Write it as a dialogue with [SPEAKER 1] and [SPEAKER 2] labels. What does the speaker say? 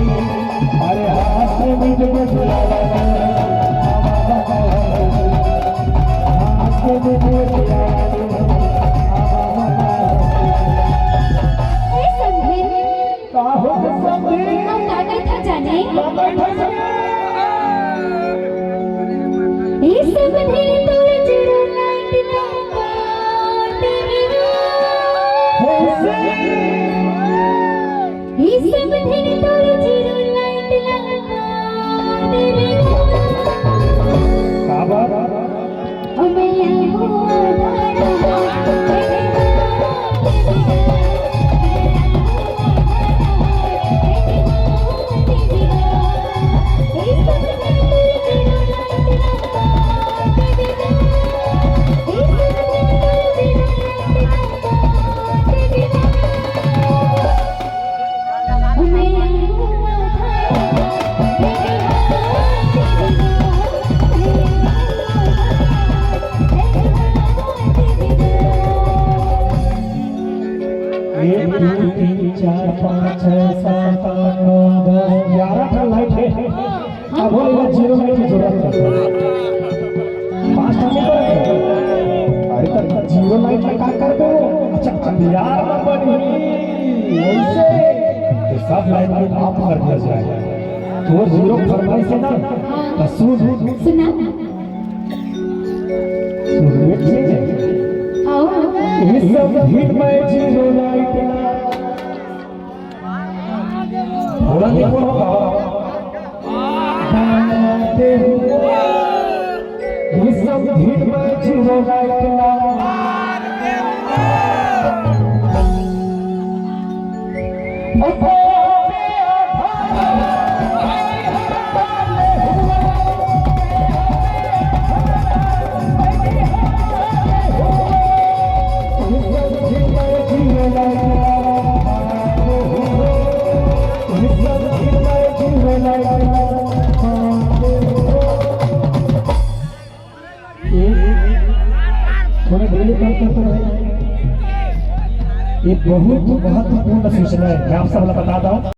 [SPEAKER 1] अरे हाथ में मुझे बुलावा हाथ में मुझे बुलावा एक दो तीन चार पाँच छः सात आठ नौ 10 11 लाइट है। अब वो जीरो लाइट की जरूरत है। 5 नंबर अरे तक जीरो लाइट में क्या कर दो? अच्छा अंधियार में बनी ऐसे तो सब लाइट में ऑफ कर दिया जाए तो जीरो फरमाई से ना तो सुना इस सब भीड़ में जीरो लाइट थोड़ा देखो इस सब भीड़ में जीरो लाइट थोड़ा धीरे करते ये बहुत महत्वपूर्ण सूचना है। मैं आप सब बता दूं।